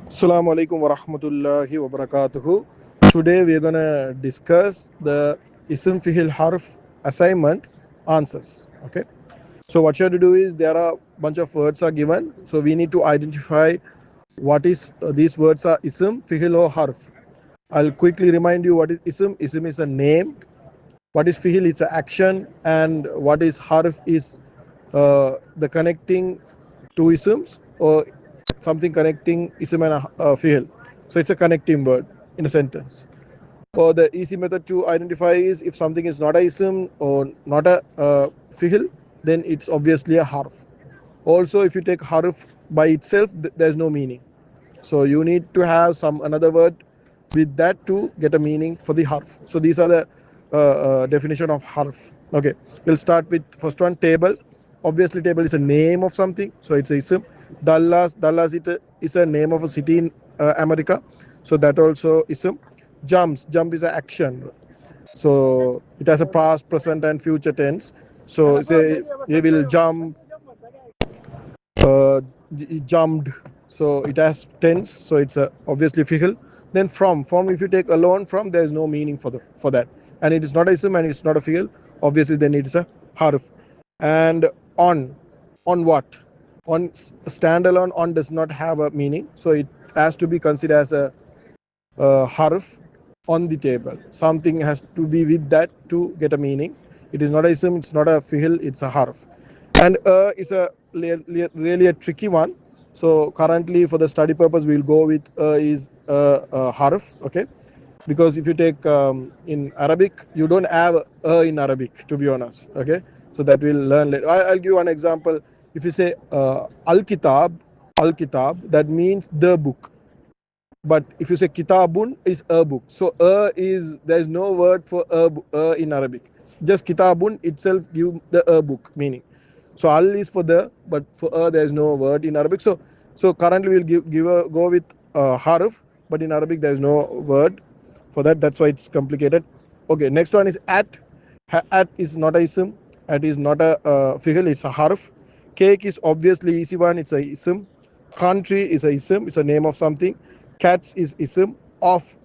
Assalamu alaikum wa rahmatullahi wa barakatuhu. Today we are going to discuss the Ism Fihl Harf assignment answers. Okay. So what you have to do is there are a bunch of words are given. So we need to identify what is these words are Ism, Fihl or Harf. I'll quickly remind you what is Ism. Ism is a name. What is Fihl? It's an action. And what is Harf is the connecting two isms or something connecting ism and fi'l. So it's a connecting word in a sentence. Or the easy method to identify is if something is not a ism or not a fi'l, then it's obviously a harf. Also, if you take harf by itself, there's no meaning. So you need to have some another word with that to get a meaning for the harf. So these are the definition of harf. Okay, we'll start with first one, table. Obviously, table is a name of something, so it's a ism. Dallas is a name of a city in America, so that also ism. Jump is an action, so it has a past, present, and future tense. So say he will jump, he jumped, so it has tense, so it's a obviously fi'l. Then from if you take alone from, there is no meaning for that, and it is not a ism and it's not a fi'l. Obviously, then it is a harf. And on what? On standalone, on does not have a meaning, so it has to be considered as a harf on the table. Something has to be with that to get a meaning. It is not a ism, it's not a fi'l, it's a harf. And is a really a tricky one. So currently, for the study purpose, we'll go with is harf. Okay, because if you take in Arabic, you don't have in Arabic, to be honest. Okay, so that we'll learn later. I'll give you an example. If you say al kitab, that means the book. But if you say kitabun is a book, so is there is no word for in Arabic. Just kitabun itself give the book meaning. So al is for the, but for there is no word in Arabic. So currently we'll go with harf, but in Arabic there is no word for that. That's why it's complicated. Okay, next one is at. At is not a ism. At is not a fi'l. It's a harf. Cake is obviously easy one. It's a ism. Country is a ism. It's a name of something. Cats is ism. Of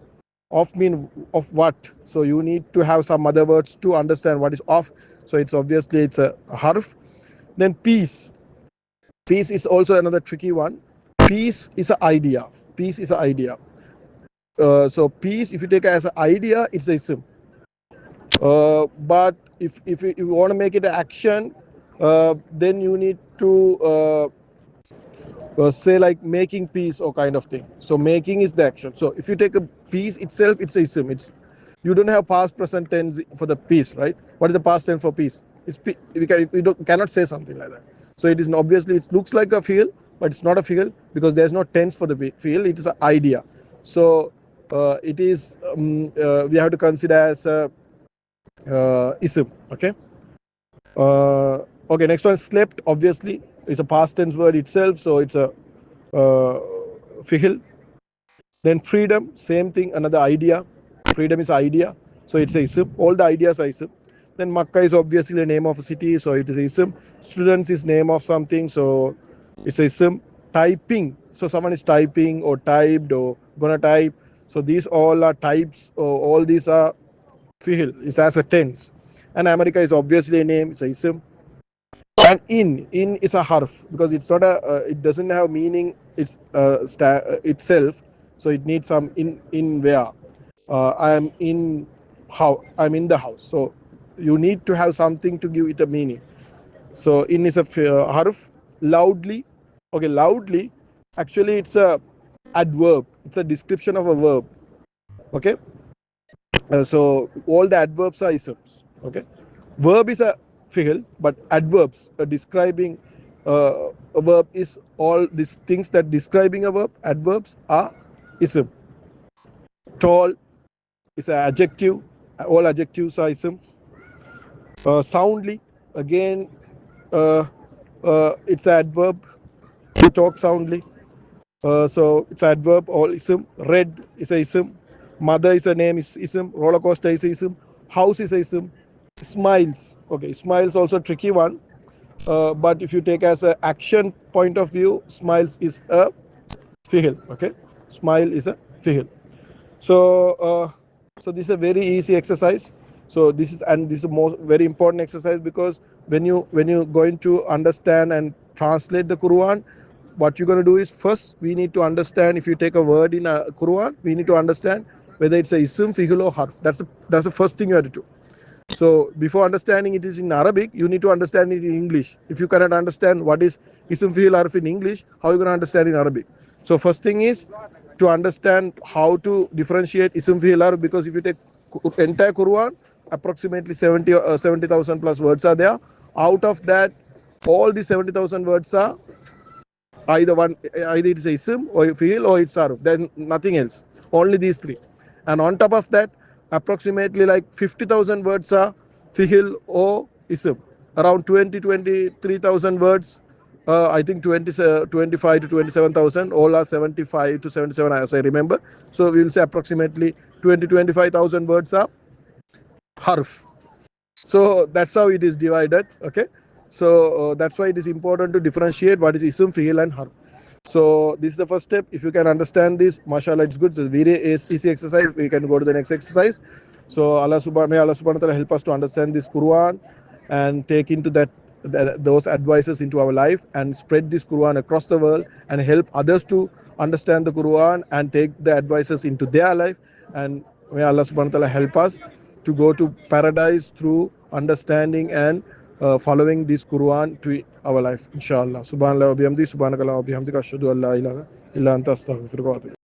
mean of what? So you need to have some other words to understand what is of. So it's obviously it's a harf. Then peace. Peace is also another tricky one. Peace is an idea. Peace is an idea. So peace, if you take it as an idea, it's a ism. But if you want to make it an action, then you need to say like making peace or kind of thing. So making is the action. So if you take a peace itself, it's a ism. It's you don't have past, present tense for the peace, right? What is the past tense for peace? It's cannot say something like that. So it is obviously it looks like a fi'l, but it's not a fi'l because there's no tense for the fi'l. It is an idea. So it is we have to consider as a ism. Okay. Okay. Next one, slept. Obviously, is a past tense word itself, so it's a fi'l. Then freedom, same thing, another idea. Freedom is idea, so it's a ism. All the ideas are ism. Then Makkah is obviously the name of a city, so it is ism. Students is name of something, so it's a ism. Typing, so someone is typing or typed or gonna type. So these all are types. Or all these are fi'l. It's as a tense. And America is obviously a name. It's a ism. And in is a harf because it's not a it doesn't have meaning. It's itself, so it needs some in where I am in how I'm in the house. So you need to have something to give it a meaning. So in is a harf. Loudly, okay, loudly. Actually, it's a adverb. It's a description of a verb. Okay, so all the adverbs are isms. Okay, verb is a fi'l, but adverbs describing a verb is all these things that describing a verb. Adverbs are ism. Tall is an adjective. All adjectives are ism. Soundly, again, uh, it's an adverb. To talk soundly. So it's adverb, all ism. Red is a ism. Mother is a name, is ism. Roller coaster is a ism. House is a ism. Smiles. Okay, smiles also a tricky one. But if you take as an action point of view, smiles is a fi'l. Okay. smile is a fihl. So so this is a very easy exercise. So this is a most very important exercise, because when you going to understand and translate the Quran, what you're going to do is, first we need to understand, if you take a word in a Quran, we need to understand whether it's a ism, fihl or harf. That's the first thing you have to do. So before understanding it is in Arabic, you need to understand it in English. If you cannot understand what is ism, fihl, harf in English, how are you going to understand in Arabic? So first thing is to understand how to differentiate ism, fihl, harf, because if you take entire Quran, approximately 70,000 plus words are there. Out of that, all the 70,000 words are either it's a ism or fi'il or it's harf. There's nothing else, only these three. And on top of that, approximately like 50,000 words are fi'il or ism. Around 23,000 words, I think 25 to 27,000, all are 75 to 77 as I remember. So we will say approximately 25,000 words are harf. So that's how it is divided. Okay, so that's why it is important to differentiate what is ism, fi'il and harf. So this is the first step. If you can understand this, mashallah, it's good. It's a very easy exercise. We can go to the next exercise. So may Allah subhanahu wa ta'ala help us to understand this Quran and take into those advices into our life, and spread this Quran across the world, and help others to understand the Quran and take the advices into their life. And may Allah subhanahu wa ta'ala help us to go to paradise through understanding and following this Quran to our life, inshallah. Subhanallah wa bihamdi, subhanakallah wa bihamdika, ashhadu an la ilaha illa anta, astaghfiruka wa atubu.